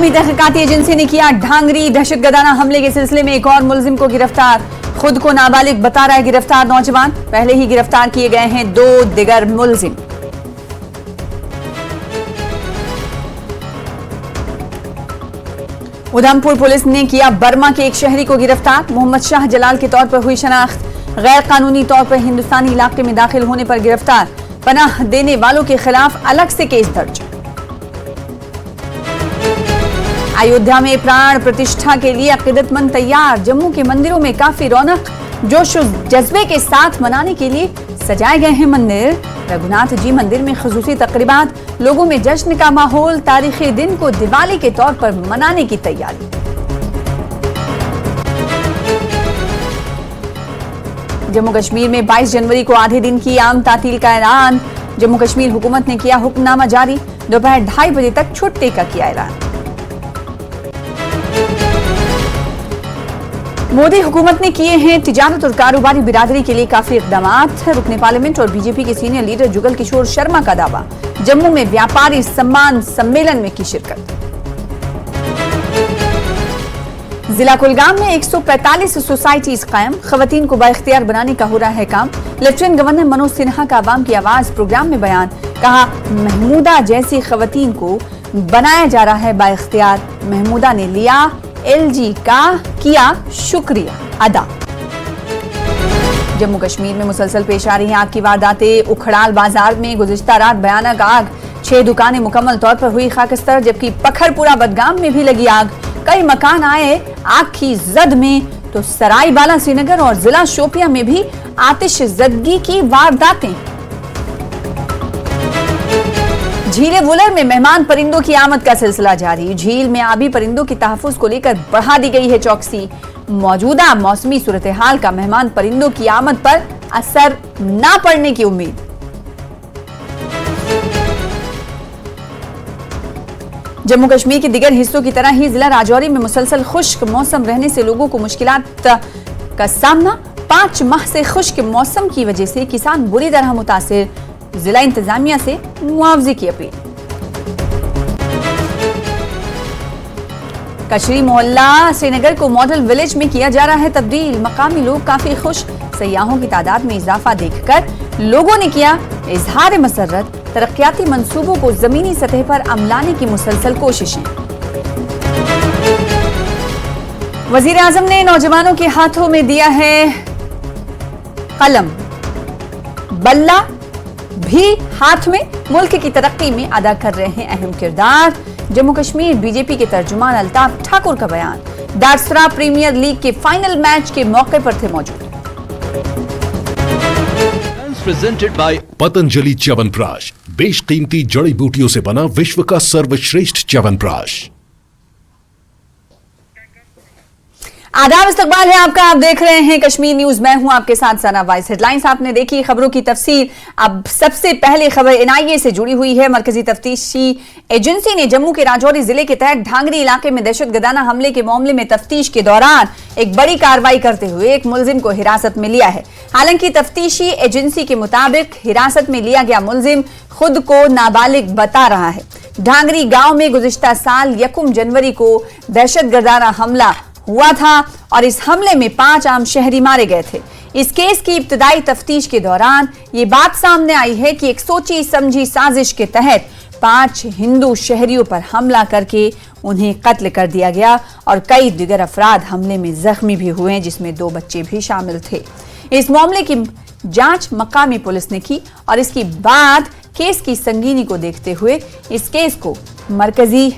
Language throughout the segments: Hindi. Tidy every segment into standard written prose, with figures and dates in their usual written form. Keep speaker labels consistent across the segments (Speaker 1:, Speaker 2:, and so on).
Speaker 1: कौमी तहकीकाती एजेंसी ने किया ढांगरी दहशतगर्दाना हमले के सिलसिले में एक और मुलजिम को गिरफ्तार। खुद को नाबालिग बता रहा है गिरफ्तार नौजवान। पहले ही गिरफ्तार किए गए हैं 2 दिगर मुलजिम। उधमपुर पुलिस ने किया बर्मा के एक शहरी को गिरफ्तार। मोहम्मद शाह जलाल के तौर पर हुई शनाख्त। गैर कानूनी तौर पर हिंदुस्तानी इलाके में दाखिल होने पर गिरफ्तार। पनाह देने वालों के खिलाफ अलग से केस दर्ज। अयोध्या में प्राण प्रतिष्ठा के लिए अकीदतमंद तैयार। जम्मू के मंदिरों में काफी रौनक। जोश जज्बे के साथ मनाने के लिए सजाए गए हैं मंदिर। रघुनाथ जी मंदिर में खुसूसी तकरीबात। लोगों में जश्न का माहौल। तारीखी दिन को दिवाली के तौर पर मनाने की तैयारी। जम्मू कश्मीर में 22 जनवरी को आधे दिन की आम तातील का ऐलान। जम्मू कश्मीर हुकूमत ने किया हुक्मनामा जारी। दोपहर 2:30 बजे तक छुट्टी का किया ऐलान। मोदी हुकूमत ने किए हैं तिजारत और कारोबारी बिरादरी के लिए काफी इकदामात। रुकने पार्लियामेंट और बीजेपी के सीनियर लीडर जुगल किशोर शर्मा का दावा। जम्मू में व्यापारी सम्मान सम्मेलन में की शिरकत। जिला कुलगाम में 145 सोसाइटीज कायम। खवातीन को बाइख्तियार बनाने का हो रहा है काम। लेफ्टिनेंट गवर्नर मनोज सिन्हा का अवाम की आवाज प्रोग्राम में बयान। कहा महमूदा जैसी खवातीन को बनाया जा रहा है बाइख्तियार। महमूदा ने लिया एलजी का किया शुक्रिया अदा। जम्मू कश्मीर में मुसलसल पेश आ रही हैं आग की वारदातें। उखड़ाल बाजार में गुज़िश्ता रात भयानक आग। 6 दुकानें मुकम्मल तौर पर हुई खाकस्तर, जबकि पखरपुरा बदगाम में भी लगी आग। कई मकान आए आग की जद में। तो सराय बाला श्रीनगर और जिला शोपिया में भी आतिश जदगी की वारदातें। झीले वुलर में मेहमान परिंदों की आमद का सिलसिला जारी। झील में आबी परिंदों की तहफ्फुज को लेकर बढ़ा दी गई है चौकसी। मौजूदा मौसमी सूरत हाल का मेहमान परिंदों की आमद पर असर न पड़ने की उम्मीद। जम्मू कश्मीर के दिगर हिस्सों की तरह ही जिला राजौरी में मुसलसल खुश्क मौसम रहने से लोगों को मुश्किलात का सामना। 5 माह से खुश्क मौसम की वजह से किसान बुरी तरह मुतासिर। जिला इंतजामिया से मुआवजे की अपील। कचरी मोहल्ला श्रीनगर को मॉडल विलेज में किया जा रहा है तब्दील। मकामी लोग काफी खुश। सयाहों की तादाद में इजाफा देखकर लोगों ने किया इजहार मसर्रत। तरक्याती मंसूबों को जमीनी सतह पर अमलाने की मुसलसल कोशिशें। वजीर आजम ने नौजवानों के हाथों में दिया है कलम। बल्ला भी हाथ में। मुल्क की तरक्की में अदा कर रहे हैं अहम किरदार। जम्मू कश्मीर बीजेपी के तर्जुमान अल्ताफ ठाकुर का बयान। दारसरा प्रीमियर लीग के फाइनल मैच के मौके पर थे मौजूद।
Speaker 2: Presented by Patanjali chyawanprash. बेशकीमती जड़ी बूटियों से बना विश्व का सर्वश्रेष्ठ च्यवनप्राश।
Speaker 1: आदाब, इस्तकबाल है आपका। आप देख रहे हैं कश्मीर न्यूज। मैं हूं आपके साथ सना वाइस। हेडलाइंस आपने देखी, खबरों की तफसील। अब सबसे पहले खबर एनआईए से जुड़ी हुई है। मरकजी तफ्तीशी एजेंसी ने जम्मू के राजौरी जिले के तहत ढांगरी इलाके में दहशतगर्दाना हमले के मामले में तफ्तीश के दौरान एक बड़ी कार्रवाई करते हुए एक मुलजिम को हिरासत में लिया है। हालांकि तफ्तीशी एजेंसी के मुताबिक हिरासत में लिया गया मुलजिम खुद को नाबालिग बता रहा है। ढांगरी गांव में गुज़िश्ता साल 1 जनवरी को दहशतगर्दाना हमला हुआ था और इस हमले में 5 आम शहरी मारे गए थे। इस केस की इब्तिदाई तफ्तीश के दौरान ये बात सामने आई है कि एक सोची समझी साजिश के तहत 5 हिंदू शहरियों पर हमला करके उन्हें कत्ल कर दिया गया और कई दिगर अफराद हमले में जख्मी भी हुए, जिसमें 2 बच्चे भी शामिल थे। इस मामले की जांच मकामी पुलिस ने की और इसके बाद केस की संगीनी को देखते हुए इस केस को मरकजी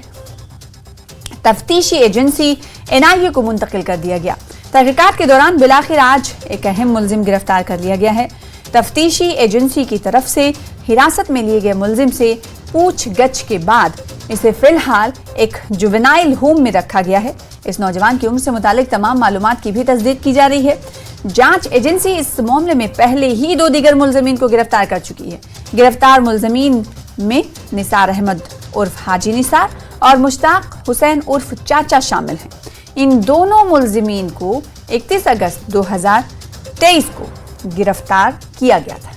Speaker 1: तफ्तीशी एजेंसी एनआईए को मुंतकिल कर दिया गया। तहकीकात के दौरान बिलाखिर आज एक अहम मुलजिम गिरफ्तार कर लिया गया है। तफ्तीशी एजेंसी की तरफ से हिरासत में लिए गए मुलजिम से पूछगछ के बाद इसे फिलहाल एक जुवेनाइल होम में रखा गया है। इस नौजवान की उम्र से मुतालिक तमाम मालूमात की भी तस्दीक की जा रही है। जांच एजेंसी इस मामले में पहले ही 2 दिगर मुलजमीन को गिरफ्तार कर चुकी है। गिरफ्तार मुलजमीन में निसार अहमद उर्फ हाजी निसार और मुश्ताक हुसैन उर्फ चाचा शामिल हैं। इन दोनों मुलजिमीन को 31 अगस्त 2023 को गिरफ्तार किया गया था।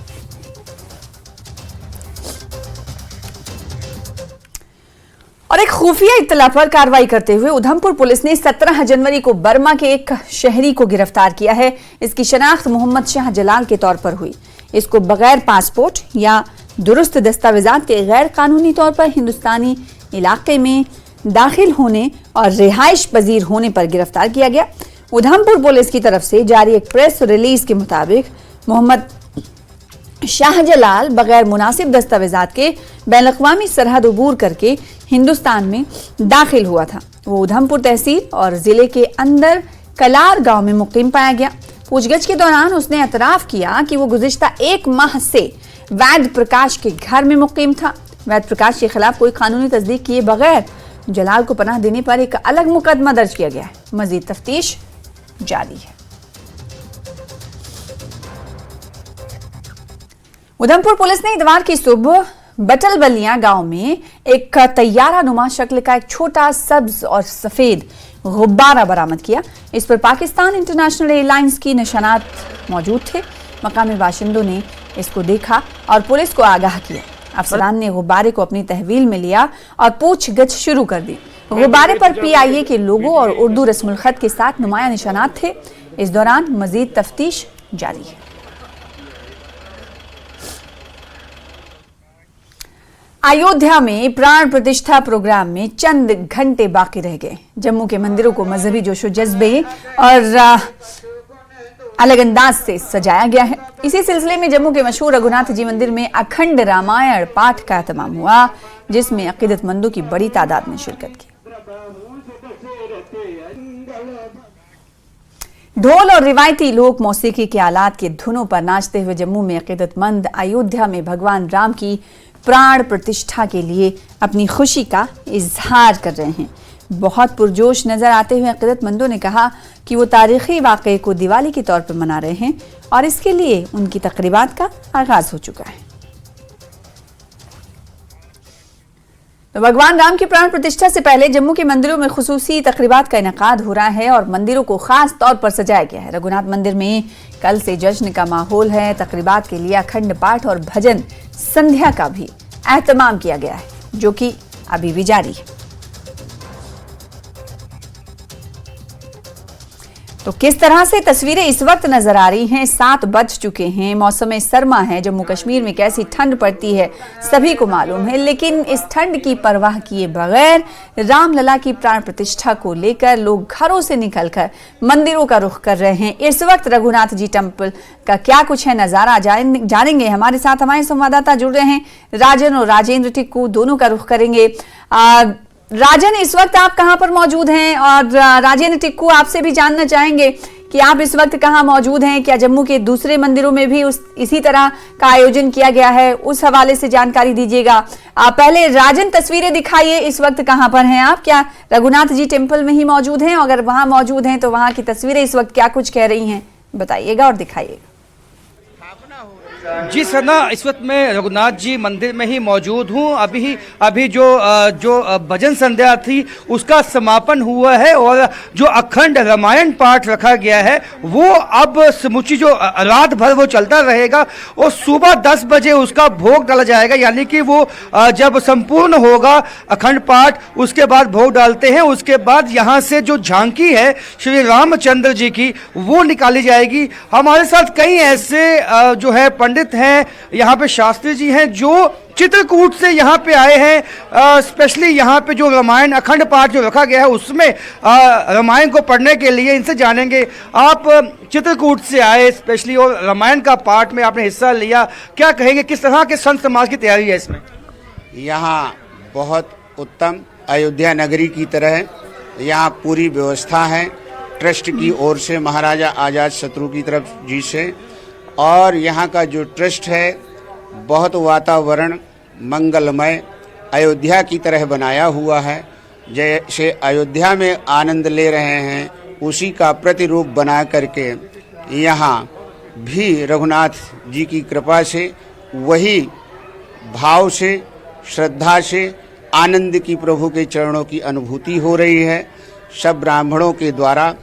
Speaker 1: और एक खुफिया इत्तला पर कार्रवाई करते हुए उधमपुर पुलिस ने 17 जनवरी को बर्मा के एक शहरी को गिरफ्तार किया है। इसकी शनाख्त मोहम्मद शाह जलाल के तौर पर हुई। इसको बगैर पासपोर्ट या दुरुस्त दस्तावेजात के गैर कानूनी तौर पर हिंदुस्तानी इलाके में दाखिल होने और रिहाइश पजीर होने पर गिरफ्तार किया गया। उधमपुर पुलिस की तरफ से जारी एक प्रेस रिलीज के मुताबिक मोहम्मद शाहजलाल बगैर मुनासिब दस्तावेजात के बैनुल-अक़वामी सरहद अबूर करके हिंदुस्तान में दाखिल हुआ था। वो उधमपुर तहसील और जिले के अंदर कलार गांव में मुकीम पाया गया। पूछगछ के दौरान उसने एतराफ किया कि वो गुज़िश्ता 1 माह से वैद प्रकाश के घर में मुकीम था। वैद प्रकाश के खिलाफ कोई कानूनी तस्दीक किए बगैर जलाल को पनाह देने पर एक अलग मुकदमा दर्ज किया गया है। मजीद तफ्तीश जारी है। उधमपुर पुलिस ने इतवार की सुबह बटलबलिया गांव में एक तैयारा नुमा शक्ल का एक छोटा सब्ज और सफेद गुब्बारा बरामद किया। इस पर पाकिस्तान इंटरनेशनल एयरलाइंस की निशानात मौजूद थे। मकामी बाशिंदों ने इसको देखा और पुलिस को आगाह किया। अफसरान ने गुब्बारे को अपनी तहवील में लिया और पूछगछ शुरू कर दी। गुब्बारे पर PIA के लोगो और उर्दू रस्मुल खत के साथ नुमाया निशानात थे। इस दौरान मजीद तफ्तीश जारी है। अयोध्या में प्राण प्रतिष्ठा प्रोग्राम में चंद घंटे बाकी रह गए। जम्मू के मंदिरों को मजहबी जोशो जज्बे और अलग अंदाज से सजाया गया है। इसी सिलसिले में जम्मू के मशहूर रघुनाथ जी मंदिर में अखंड रामायण पाठ का एहतमाम हुआ, जिसमें अकीदतमंदों की बड़ी तादाद ने शिरकत की। ढोल और रिवायती लोक मौसीकी के आलात के धुनों पर नाचते हुए जम्मू में अकीदतमंद अयोध्या में भगवान राम की प्राण प्रतिष्ठा के लिए अपनी खुशी का इजहार कर रहे हैं। बहुत पुरजोश नजर आते हुए अकीदतमंदों ने कहा कि वो तारीखी वाक़े को दिवाली के तौर पर मना रहे हैं और इसके लिए उनकी तकरीबात का आगाज हो चुका है। तो भगवान राम की प्राण प्रतिष्ठा से पहले जम्मू के मंदिरों में खुसूसी तकरीबात का इनेकाद हो रहा है और मंदिरों को खास तौर पर सजाया गया है। रघुनाथ मंदिर में कल से जश्न का माहौल है। तकरीबात के लिए अखंड पाठ और भजन संध्या का भी एहतमाम किया गया है, जो कि अभी भी जारी है। तो किस तरह से तस्वीरें इस वक्त नजर आ रही हैं? 7 बज चुके हैं, मौसम सरमा है। जम्मू कश्मीर में कैसी ठंड पड़ती है सभी को मालूम है, लेकिन इस ठंड की परवाह किए बगैर रामलला की प्राण प्रतिष्ठा को लेकर लोग घरों से निकलकर मंदिरों का रुख कर रहे हैं। इस वक्त रघुनाथ जी टेम्पल का क्या कुछ है नजारा जानेंगे। हमारे साथ हमारे संवाददाता जुड़ रहे हैं, राजन और राजेंद्र टिक्कू दोनों का रुख करेंगे। राजन, इस वक्त आप कहां पर मौजूद हैं? और राजेंद्र टिक्कू, आपसे भी जानना चाहेंगे कि आप इस वक्त कहां मौजूद हैं। क्या जम्मू के दूसरे मंदिरों में भी इसी तरह का आयोजन किया गया है? उस हवाले से जानकारी दीजिएगा। पहले राजन, तस्वीरें दिखाइए, इस वक्त कहां पर हैं आप? क्या रघुनाथ जी टेम्पल में ही मौजूद हैं? अगर वहां मौजूद हैं तो वहां की तस्वीरें इस वक्त क्या कुछ कह रही हैं, बताइएगा और दिखाइएगा।
Speaker 3: जी सना, इस वक्त मैं रघुनाथ जी मंदिर में ही मौजूद हूँ। अभी जो भजन संध्या थी उसका समापन हुआ है और जो अखंड रामायण पाठ रखा गया है वो अब समुची जो रात भर वो चलता रहेगा और सुबह 10 बजे उसका भोग डाला जाएगा। यानी कि वो जब संपूर्ण होगा अखंड पाठ, उसके बाद भोग डालते हैं। उसके बाद यहाँ से जो झांकी है श्री रामचंद्र जी की वो निकाली जाएगी। हमारे साथ कई ऐसे जो है पंडित हैं, यहाँ पे शास्त्री जी हैं जो चित्रकूट से यहाँ पे आए हैं। स्पेशली यहाँ पे जो रामायण अखंड पाठ जो रखा गया है उसमें रामायण को पढ़ने के लिए इनसे जानेंगे। आप चित्रकूट से आए स्पेशली और रामायण का पाठ में आपने हिस्सा लिया, क्या कहेंगे, किस तरह के संत समाज की तैयारी है इसमें?
Speaker 4: यहाँ बहुत उत्तम अयोध्या नगरी की तरह यहाँ पूरी व्यवस्था है ट्रस्ट की ओर से, महाराजा आजाद शत्रु की तरफ जी से। और यहाँ का जो ट्रस्ट है बहुत वातावरण मंगलमय अयोध्या की तरह बनाया हुआ है। जैसे अयोध्या में आनंद ले रहे हैं उसी का प्रतिरूप बना करके यहाँ भी रघुनाथ जी की कृपा से वही भाव से, श्रद्धा से, आनंद की प्रभु के चरणों की अनुभूति हो रही है। सब ब्राह्मणों के द्वारा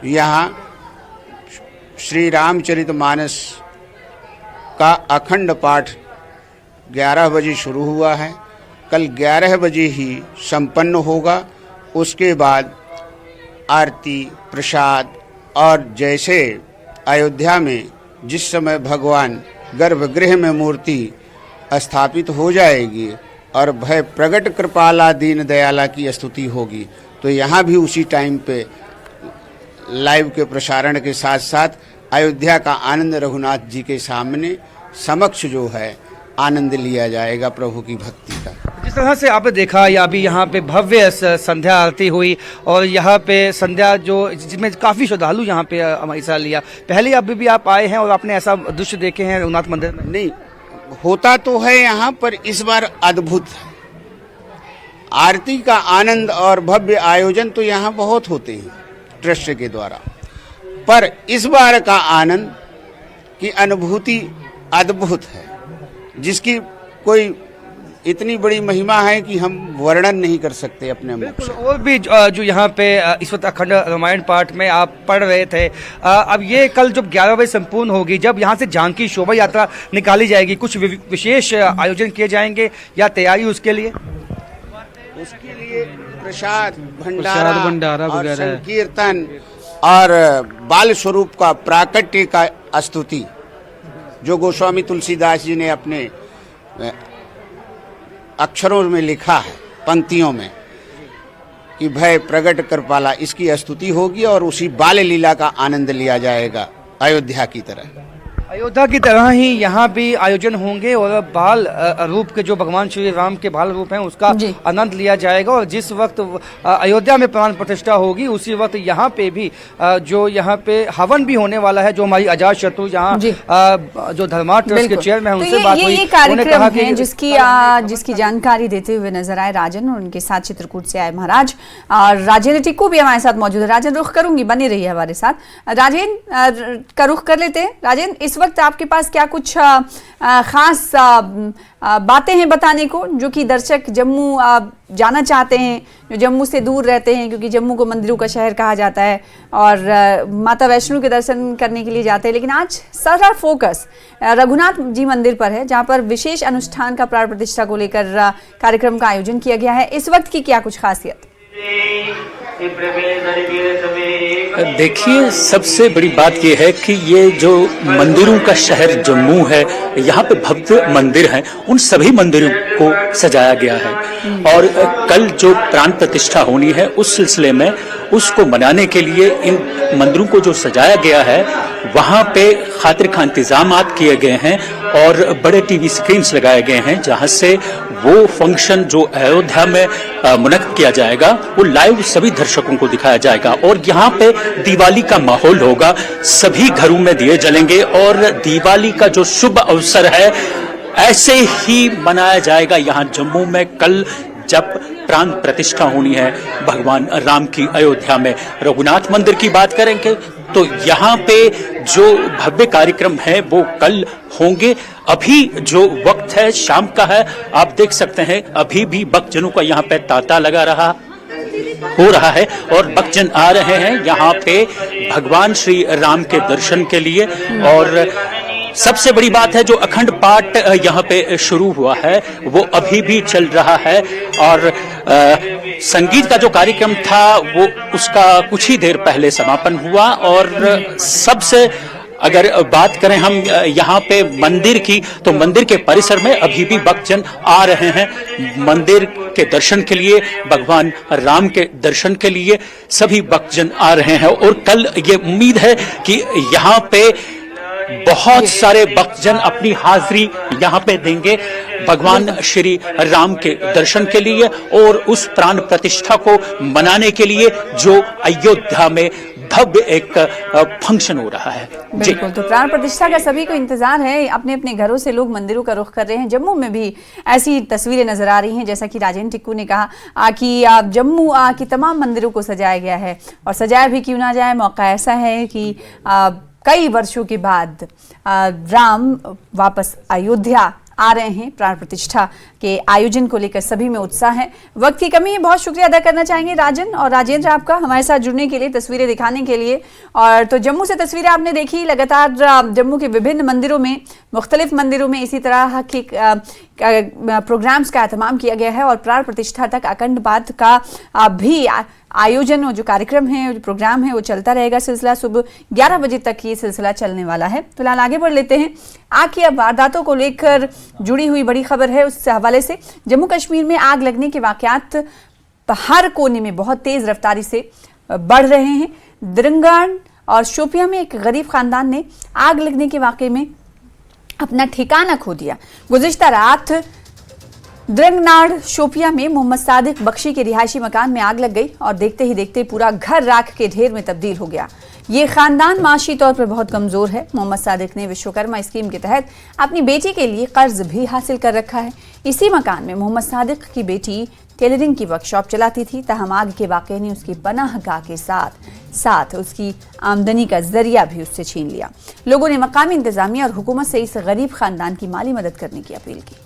Speaker 4: यहाँ श्री रामचरितमानस का अखंड पाठ 11 बजे शुरू हुआ है। कल 11 बजे ही संपन्न होगा। उसके बाद आरती, प्रसाद और जैसे अयोध्या में जिस समय भगवान गर्भगृह में मूर्ति स्थापित हो जाएगी और भय प्रगट कृपाला दीन दयाला की स्तुति होगी, तो यहाँ भी उसी टाइम पे लाइव के प्रसारण के साथ साथ अयोध्या का आनंद रघुनाथ जी के सामने समक्ष जो है आनंद लिया जाएगा प्रभु की भक्ति का।
Speaker 3: जिस तरह से आपने देखा या अभी यहाँ पे भव्य संध्या आरती हुई और यहाँ पे संध्या जो जिसमें काफ़ी श्रद्धालु यहाँ पे हमारे हिस्सा लिया। पहले अभी भी आप आए हैं और आपने ऐसा दृश्य देखे हैं रघुनाथ मंदिर में?
Speaker 4: नहीं, होता तो है यहाँ पर, इस बार अद्भुत है। आरती का आनंद और भव्य आयोजन तो यहाँ बहुत होते हैं ट्रस्ट के द्वारा, पर इस बार का आनंद की अनुभूति अद्भुत है, जिसकी कोई इतनी बड़ी महिमा है कि हम वर्णन नहीं कर सकते अपने मुख से।
Speaker 3: और भी जो यहाँ पे इस वक्त अखंड रामायण पाठ में आप पढ़ रहे थे, अब ये कल जब 11 बजे संपूर्ण होगी, जब यहाँ से झांकी शोभा यात्रा निकाली जाएगी, कुछ विशेष आयोजन किए जाएंगे या तैयारी उसके लिए?
Speaker 4: उसके लिए प्रसाद भंडारा और संकीर्तन और बाल स्वरूप का प्राकट्य का स्तुति, जो गोस्वामी तुलसीदास जी ने अपने अक्षरों में लिखा है, पंक्तियों में, कि भय प्रगट कृपाला, इसकी स्तुति होगी और उसी बाल लीला का आनंद लिया जाएगा अयोध्या की तरह।
Speaker 3: अयोध्या की तरह ही यहाँ भी आयोजन होंगे और बाल रूप के जो भगवान श्री राम के बाल रूप हैं उसका आनंद लिया जाएगा। और जिस वक्त अयोध्या में प्राण प्रतिष्ठा होगी उसी वक्त यहाँ पे भी जो यहाँ पे हवन भी होने वाला है। जो हमारी अजात शत्रु यहाँ जो धर्मा ट्रस्ट के चेयरमैन उनसे बात हुई,
Speaker 1: ये कार्यक्रम है जिसकी जानकारी देते हुए नजर आए राजन और उनके साथ चित्रकूट से आए महाराज और राजेंद्र टिक्कू भी हमारे साथ मौजूद है। राजन, रुख करूंगी, बनी रही है हमारे साथ। राजेंद्र का रुख कर लेते हैं। राजेंद्र, इस वक्त आपके पास क्या कुछ खास बातें हैं बताने को, जो कि दर्शक जम्मू जाना चाहते हैं, जो जम्मू से दूर रहते हैं, क्योंकि जम्मू को मंदिरों का शहर कहा जाता है और माता वैष्णो के दर्शन करने के लिए जाते हैं, लेकिन आज सारा फोकस रघुनाथ जी मंदिर पर है, जहां पर विशेष अनुष्ठान का प्राण प्रतिष्ठा को लेकर कार्यक्रम का आयोजन किया गया है। इस वक्त की क्या कुछ खासियत?
Speaker 5: देखिए, सबसे बड़ी बात यह है कि ये जो मंदिरों का शहर जम्मू है, यहाँ पे भव्य मंदिर हैं, उन सभी मंदिरों को सजाया गया है और कल जो प्राण प्रतिष्ठा होनी है उस सिलसिले में उसको मनाने के लिए इन मंदिरों को जो सजाया गया है वहाँ पे खातिर खां इंतजामात किए गए हैं और बड़े टीवी स्क्रीन्स लगाए गए हैं, जहाँ से वो फंक्शन जो अयोध्या में मुनक्किद किया जाएगा वो लाइव सभी दर्शकों को दिखाया जाएगा। और यहाँ पे दिवाली का माहौल होगा, सभी घरों में दिए जलेंगे और दिवाली का जो शुभ अवसर है ऐसे ही मनाया जाएगा यहाँ जम्मू में कल, जब प्राण प्रतिष्ठा होनी है भगवान राम की अयोध्या में। रघुनाथ मंदिर की बात करेंगे तो यहाँ पे जो भव्य कार्यक्रम है वो कल होंगे। अभी जो वक्त है शाम का है, आप देख सकते हैं अभी भी भक्तजनों का यहाँ पे तांता लगा हो रहा है और भक्तजन आ रहे हैं यहाँ पे भगवान श्री राम के दर्शन के लिए। और सबसे बड़ी बात है, जो अखंड पाठ यहाँ पे शुरू हुआ है वो अभी भी चल रहा है और संगीत का जो कार्यक्रम था वो उसका कुछ ही देर पहले समापन हुआ। और सबसे अगर बात करें हम यहाँ पे मंदिर की, तो मंदिर के परिसर में अभी भी भक्तजन आ रहे हैं मंदिर के दर्शन के लिए, भगवान राम के दर्शन के लिए सभी भक्तजन आ रहे हैं। और कल ये उम्मीद है कि यहाँ पे बहुत सारे भक्तजन अपनी हाजिरी यहाँ पे देंगे भगवान श्री राम के दर्शन के लिए और उस प्राण प्रतिष्ठा को मनाने के लिए जो अयोध्या में भव्य एक फंक्शन हो रहा है।
Speaker 1: बिल्कुल, तो प्राण प्रतिष्ठा का सभी को इंतजार है। अपने अपने घरों से लोग मंदिरों का रुख कर रहे हैं। जम्मू में भी ऐसी तस्वीरें नजर आ रही हैं, जैसा कि राजेंद्र टिक्कू ने कहा कि जम्मू की तमाम मंदिरों को सजाया गया है और सजाया भी क्यों ना जाए। मौका ऐसा है कि कई वर्षों के बाद राम वापस अयोध्या आ रहे हैं। प्राण प्रतिष्ठा के आयोजन को लेकर सभी में उत्साह है। वक्त की कमी है, बहुत शुक्रिया अदा करना चाहेंगे राजन और राजेंद्र आपका हमारे साथ जुड़ने के लिए, तस्वीरें दिखाने के लिए। और तो जम्मू से तस्वीरें आपने देखी, लगातार जम्मू के विभिन्न मंदिरों में, मुख्तलिफ मंदिरों में इसी तरह के प्रोग्राम्स का एहतमाम किया गया है और प्राण प्रतिष्ठा तक अखंड पाठ का भी आयोजन और जो कार्यक्रम है, जो प्रोग्राम है, वो चलता रहेगा। सिलसिला सुबह 11 बजे तक ये सिलसिला चलने वाला है। फिलहाल आगे बढ़ लेते हैं। आग की अब वारदातों को लेकर जुड़ी हुई बड़ी खबर है, उस हवाले से जम्मू कश्मीर में आग लगने के वाकयात हर कोने में बहुत तेज रफ्तारी से बढ़ रहे हैं। द्रंगान और शोपियां में एक गरीब खानदान ने आग लगने के वाकये में अपना ठिकाना खो दिया। गुज़िश्ता रात द्रंगनाड़ शोपिया में मोहम्मद सादिक बख्शी के रिहायशी मकान में आग लग गई और देखते ही देखते पूरा घर राख के ढेर में तब्दील हो गया। ये खानदान माशी तौर पर बहुत कमजोर है। मोहम्मद सादिक ने विश्वकर्मा स्कीम के तहत अपनी बेटी के लिए कर्ज भी हासिल कर रखा है। इसी मकान में मोहम्मद सादिक की बेटी टेलरिंग की वर्कशॉप चलाती थी। तहम आग के वाकये ने उसकी पनाहगाह के साथ उसकी आमदनी का जरिया भी उससे छीन लिया। लोगों ने मकामी इंतजामिया और हुकूमत से इस गरीब खानदान की माली मदद करने की अपील की।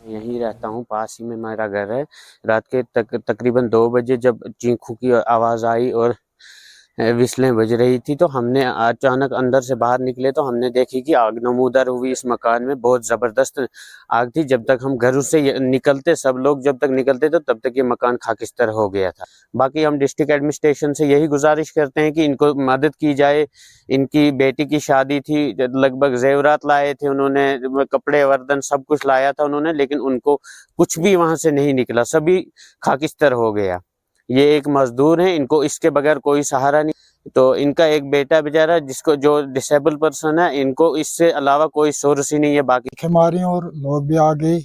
Speaker 6: यहीं रहता हूँ, पास ही में मेरा घर है। रात के तकरीबन 2 बजे जब चीखों की आवाज़ आई और विस्लें बज रही थी तो हमने अचानक अंदर से बाहर निकले तो हमने देखी कि आग नमूदार हुई इस मकान में। बहुत ज़बरदस्त आग थी। जब तक हम घर से निकलते, सब लोग जब तक निकलते तो तब तक ये मकान खाकिस्तर हो गया था। बाकी हम डिस्ट्रिक्ट एडमिनिस्ट्रेशन से यही गुजारिश करते हैं कि इनको मदद की जाए। इनकी बेटी की शादी थी, लगभग जेवरात लाए थे उन्होंने, कपड़े वर्दन सब कुछ लाया था उन्होंने, लेकिन उनको कुछ भी वहां से नहीं निकला, सभी खाकिस्तर हो गया। ये एक मजदूर हैं, इनको इसके बगैर कोई सहारा नहीं। तो इनका एक बेटा बेचारा जिसको जो डिसेबल पर्सन है, इनको इससे अलावा कोई सोर्स ही नहीं है। बाकी
Speaker 7: मारी और लोग भी आ गए,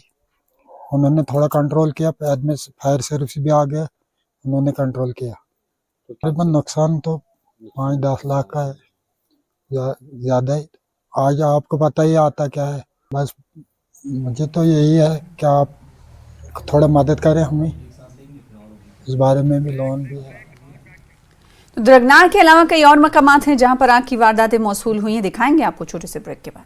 Speaker 7: उन्होंने थोड़ा कंट्रोल किया। बाद में फायर सर्विस भी आ गया, उन्होंने कंट्रोल किया। तकरीबन नुकसान तो 5-10 लाख का है, ज्यादा है। आज आपको पता ही आता क्या है। बस मुझे तो यही है कि आप थोड़ा मदद करें हमें, इस बारे में भी लोन भी है।
Speaker 1: तो द्रंगनाड़ के अलावा कई और मकामात हैं जहां पर आग की वारदातें मौसूल हुई हैं। दिखाएंगे आपको छोटे से ब्रेक के बाद।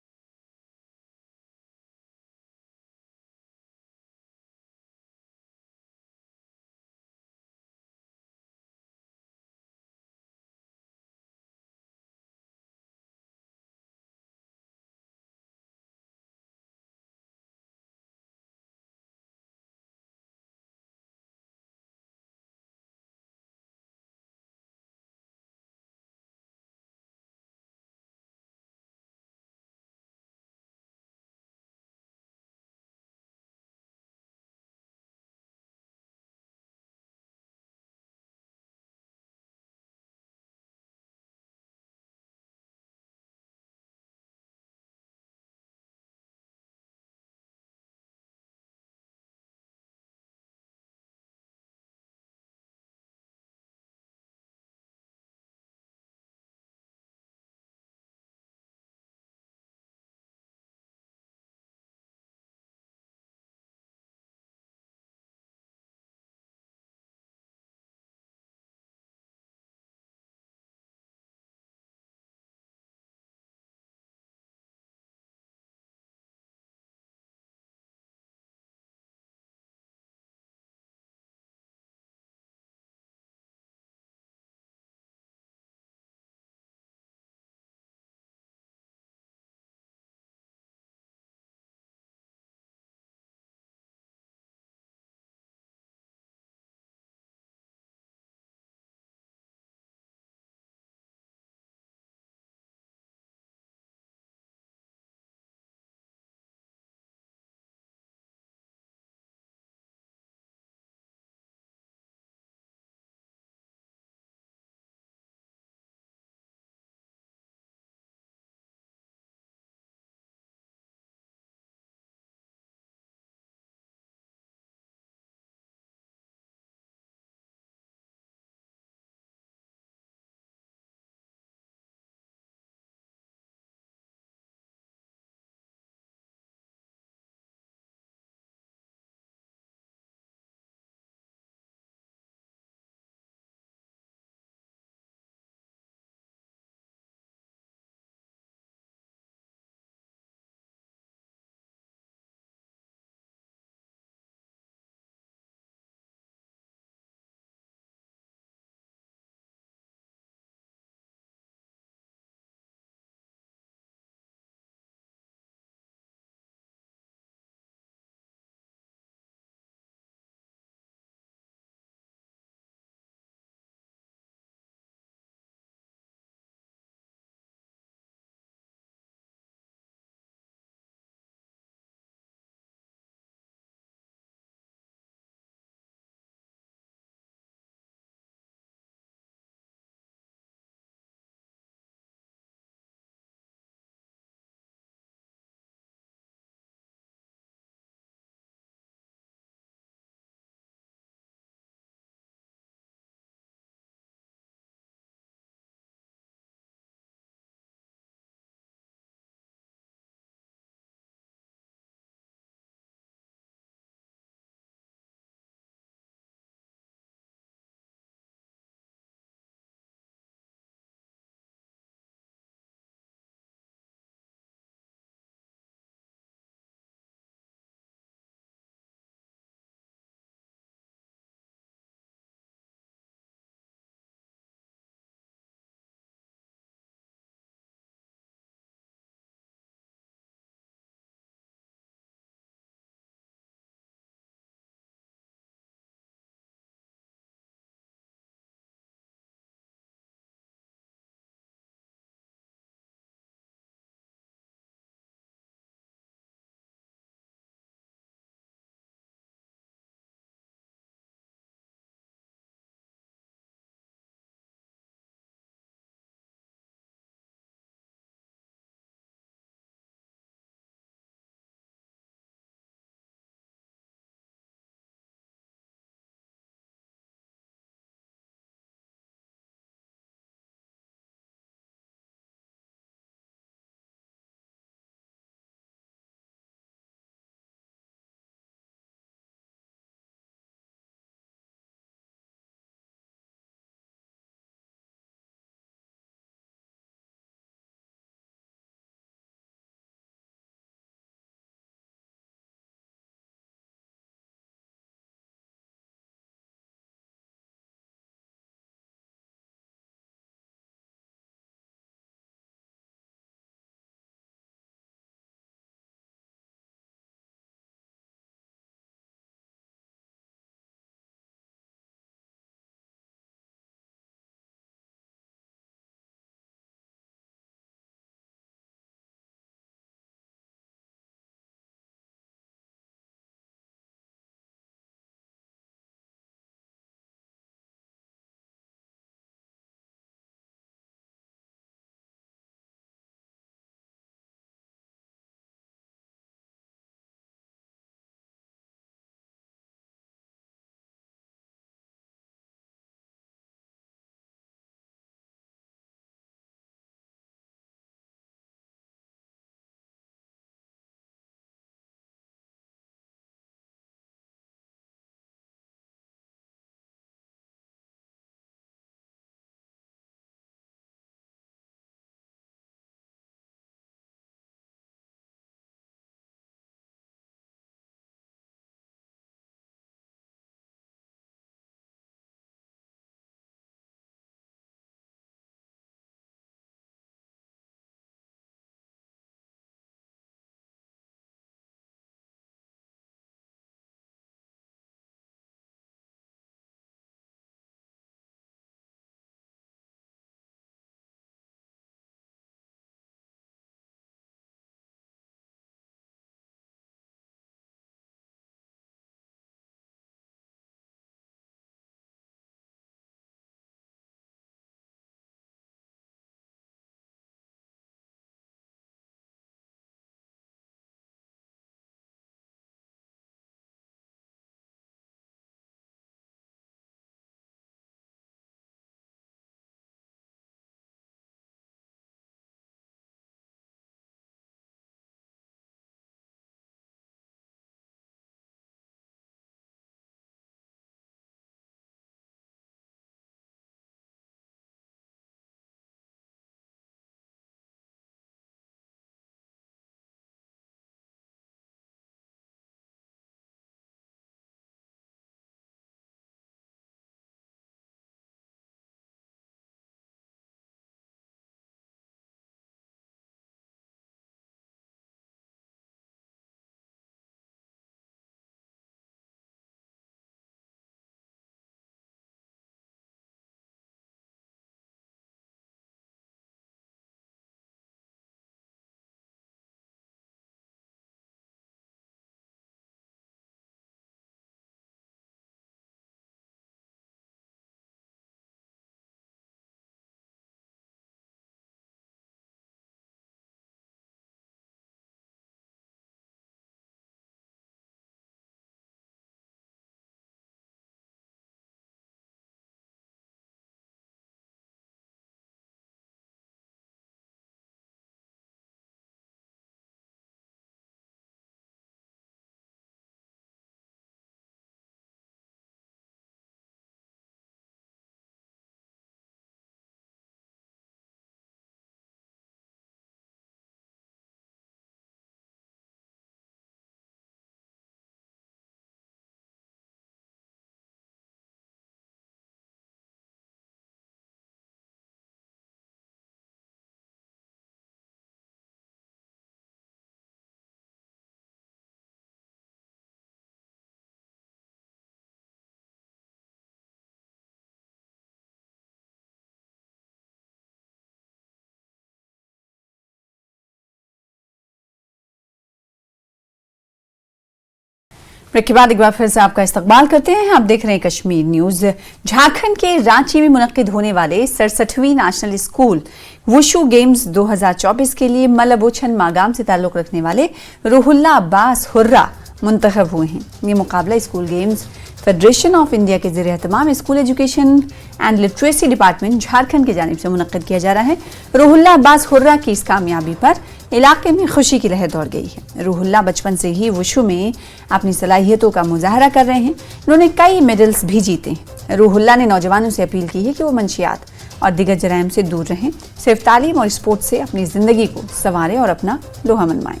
Speaker 1: ब्रेक के बाद एक बार फिर से आपका इस्तकबाल करते हैं। आप देख रहे हैं कश्मीर न्यूज। झारखंड के रांची में मुनक्किद होने वाले 67वीं नेशनल स्कूल वुशु गेम्स 2024 के लिए मलबोछन मागाम से ताल्लुक रखने वाले रूहुल्ला अब्बास हुर्रा मुंतखब हुए हैं। ये मुकाबला school games federation of India के ज़रिए तमाम school education and literacy department Jharkhand की जानिब से मुनक्किद किया जा रहा है। रूहुल्ला अब्बास हुर्रा की इस कामयाबी पर इलाके में खुशी की लहर दौड़ गई है। रूहुल्ला बचपन से ही वुशु में अपनी सलाहियतों का मुजाहरा कर रहे हैं। उन्होंने कई मेडल्स भी जीते हैं। रूहुल्ला ने नौजवानों से अपील की है कि वो मंशियात और दीगर जराइम से दूर रहें, सिर्फ तालीम और स्पोर्ट्स से अपनी ज़िंदगी को संवारें और अपना लोहा मनवाएं।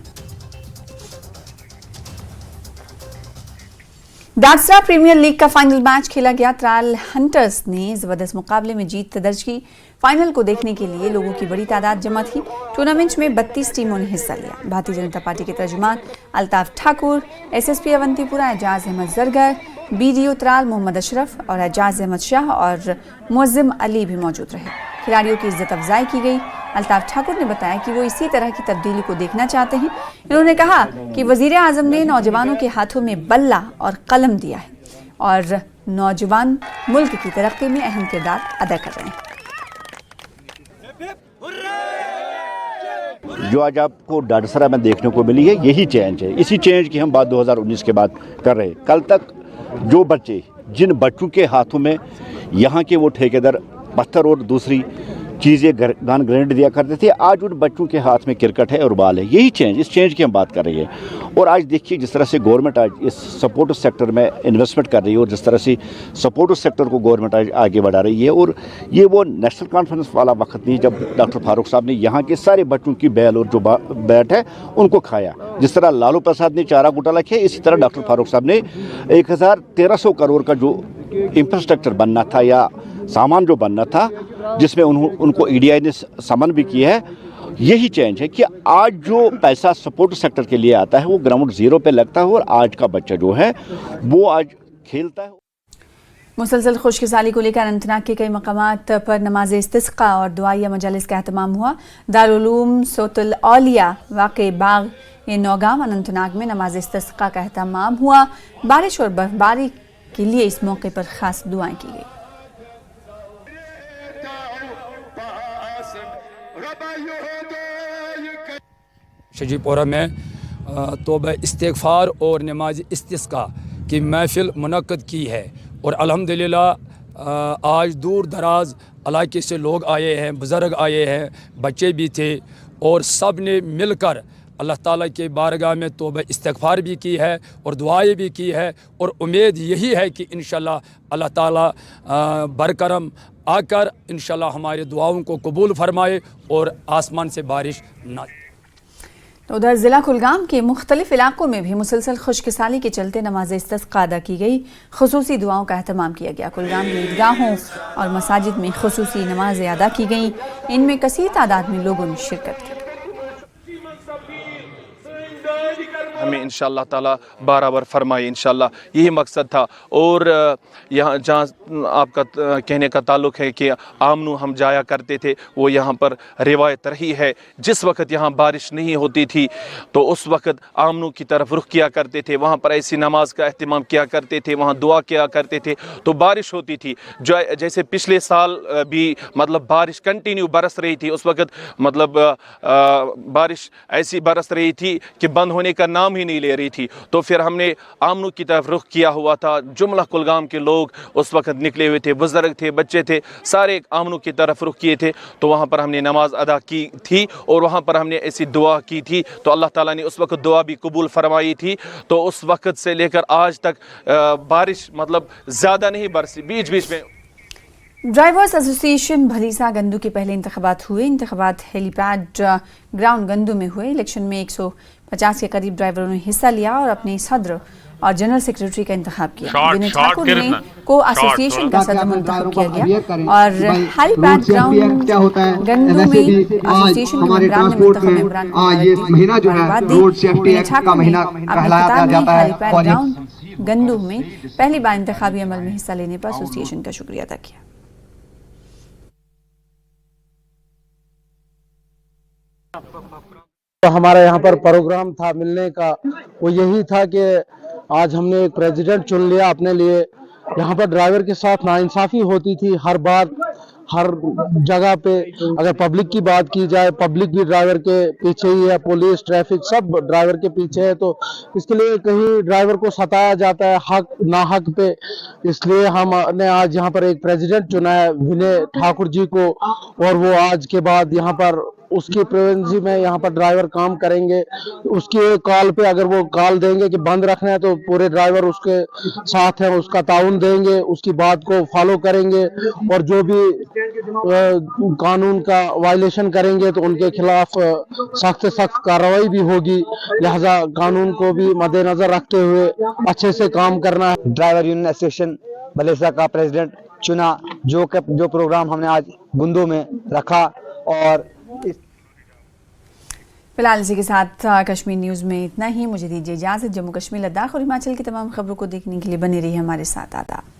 Speaker 1: डार्ट्सरा प्रीमियर लीग का फाइनल मैच खेला गया। ट्रायल हंटर्स ने जबरदस्त मुकाबले में जीत दर्ज की। फाइनल को देखने के लिए लोगों की बड़ी तादाद जमा थी। टूर्नामेंट में 32 टीमों ने हिस्सा लिया। भारतीय जनता पार्टी के तर्जुमान अल्ताफ ठाकुर, एसएसपी अवंतीपुरा एजाज अहमद जरगर, बीडीओ त्राल मोहम्मद अशरफ और एजाज अहमद शाह और मुअज्जिम अली भी मौजूद रहे। खिलाड़ियों की इज्जत अफजाई की गई। अल्ताफ ठाकुर ने बताया कि वो इसी तरह की तब्दीली को देखना चाहते हैं। इन्होंने कहा कि वजीर आजम ने नौजवानों के हाथों में बल्ला और कलम दिया है और नौजवान मुल्क की तरक्की में अहम किरदार अदा कर रहे हैं।
Speaker 8: जो आज आपको डाडसरा में देखने को मिली है, यही चेंज है। इसी चेंज की हम बात 2019 के बाद कर रहे हैं। कल तक जो बच्चे, जिन बच्चों के हाथों में यहाँ के वो ठेकेदार पत्थर और दूसरी चीज़ें गन ग्रेनेड दिया करते थे, आज उन बच्चों के हाथ में क्रिकेट है और बॉल है। यही चेंज, इस चेंज की हम बात कर रहे हैं। और आज देखिए जिस तरह से गवर्नमेंट आज इस सपोर्ट सेक्टर में इन्वेस्टमेंट कर रही है और जिस तरह से सपोर्ट सेक्टर को गवर्नमेंट आज आगे बढ़ा रही है। और ये वो नेशनल कॉन्फ्रेंस वाला वक्त नहीं जब डॉक्टर फारूक साहब ने यहाँ के सारे बच्चों की बैल और जो बैट है उनको खाया। जिस तरह लालू प्रसाद ने चारा घोटाला किया, इसी तरह डॉक्टर फारूक साहब ने 1300 करोड़ का जो इंफ्रास्ट्रक्चर बनना था या सामान जो बनना था, जिसमें उनको ईडीआई ने समन भी किया है। यही चेंज है कि आज जो पैसा सपोर्ट सेक्टर के लिए आता है वो ग्राउंड जीरो पे लगता है और आज का बच्चा जो है वो आज खेलता है।
Speaker 1: मुसलसल खुशकिसाली को लेकर अनंतनाग के कई मकामात पर नमाज इस्तिस्का और दुआया मजालिस का एहतमाम हुआ। दारुल सोतुल औलिया वाक़े बाग नौगाम अनंतनाग में नमाज इस्तिस्का का एहतमाम हुआ। बारिश और बर्फबारी के लिए इस मौके पर खास दुआएं की गई।
Speaker 9: शजीपोरा में तौबा इस्तिग़फ़ार और नमाज इस्तिस्का की महफ़िल मुनक़्क़द की है और अल्हम्दुलिल्लाह आज दूर दराज इलाके से लोग आए हैं, बुज़ुर्ग आए हैं, बच्चे भी थे और सब ने मिलकर अल्लाह ताला के बारगाह में तौबा इस्तिग़फ़ार भी की है और दुआएं भी की है। और उम्मीद यही है कि इंशाल्लाह अल्लाह ताला बरकरम आकर इंशाल्लाह हमारी दुआओं को कबूल फरमाए और आसमान से बारिश ना।
Speaker 1: तो उधर ज़िला कुलगाम के मुख्तलिफ इलाकों में भी मुसलसल खुशकिसाली के चलते नमाज इस्तिस्का अदा की गई। खुसूसी दुआओं का एहतमाम किया गया। कुलगाम में ईदगाहों और मसाजिद में खुसूसी नमाजें अदा की गईं। इनमें कसीर तादाद में लोगों ने शिरकत की।
Speaker 10: हमें इंशाअल्लाह ताला बराबर फरमाए, इंशाअल्लाह यही मकसद था। और यहाँ जहाँ आपका कहने का ताल्लुक़ है कि आमनू हम जाया करते थे, वो यहाँ पर रिवायत रही है। जिस वक्त यहाँ बारिश नहीं होती थी तो उस वक्त आमनू की तरफ रुख किया करते थे, वहाँ पर ऐसी नमाज का अहतमाम किया करते थे, वहाँ दुआ किया करते थे तो बारिश होती थी। जो जैसे पिछले साल भी मतलब बारिश कंटिन्यू बरस रही थी, उस वक्त मतलब बारिश ऐसी बरस रही थी कि बंद होने का नाम ही नहीं ले रही थी। तो फिर हमने आमनू की तरफ रुख किया हुआ था। जुमला कुलगाम के लोग उस वक्त निकले हुए थे, बुजुर्ग थे, बच्चे थे, सारे आमनू की तरफ रुख किए थे। तो वहाँ पर हमने नमाज अदा की थी और वहाँ पर हमने ऐसी दुआ की थी तो अल्लाह ताला ने उस वक्त दुआ भी कबूल फरमाई थी। तो उस वक्त से लेकर आज तक बारिश मतलब ज़्यादा नहीं बरसी, बीच बीच में।
Speaker 1: ड्राइवर्स एसोसिएशन भलीसा गंदू के पहले इंतखाबात हुए। इंतखाबात हेलीपैड ग्राउंड गंदू में हुए। इलेक्शन में 150 के करीब ड्राइवरों ने हिस्सा लिया और अपने सदर और जनरल सेक्रेटरी का इंतखाब किया। विनय ठाकुर को एसोसिएशन का सदर मुंतखब किया गया और हेलीपैड ग्राउंड गंदू में एसोसिएशन के मेंबरान ने मुंतखब मेंबरान को महीना जो है रोड सेफ्टी एक्ट का महीना कहलाया जाता है। हेलीपैड ग्राउंड गंदू में पहली बार इंतखाबी अमल में हिस्सा लेने पर एसोसिएशन का शुक्रिया अदा किया।
Speaker 11: तो हमारा यहाँ पर प्रोग्राम था मिलने का, वो यही था कि आज हमने एक प्रेसिडेंट चुन लिया अपने लिए। यहाँ पर ड्राइवर के साथ नाइंसाफी होती थी हर बार, हर जगह पे। अगर पब्लिक की बात की जाए, पब्लिक भी ड्राइवर के पीछे ही है, पुलिस, ट्रैफिक सब ड्राइवर के पीछे है। तो इसके लिए कहीं ड्राइवर को सताया जाता है हक ना हक पे। इसलिए हमने आज यहाँ पर एक प्रेसिडेंट चुना है विनय ठाकुर जी को, और वो आज के बाद यहाँ पर उसकी प्रेजेंसी में यहाँ पर ड्राइवर काम करेंगे। उसके कॉल पे अगर वो कॉल देंगे कि बंद रखना है तो पूरे ड्राइवर उसके साथ हैं, उसका ताउन देंगे, उसकी बात को फॉलो करेंगे, और जो भी कानून का वायलेशन करेंगे तो उनके खिलाफ सख्त से सख्त कार्रवाई भी होगी। लिहाजा कानून को भी मद्देनजर रखते हुए अच्छे से काम करना है।
Speaker 12: ड्राइवर यूनियन एसोसिएशन बलेसा का प्रेसिडेंट चुना, जो प्रोग्राम हमने आज बुंदू में रखा। और
Speaker 1: फिलहाल इसी के साथ कश्मीर न्यूज़ में इतना ही। मुझे दीजिए इजाज़त। जम्मू कश्मीर, लद्दाख और हिमाचल की तमाम खबरों को देखने के लिए बने रहिए हमारे साथ। आदाब।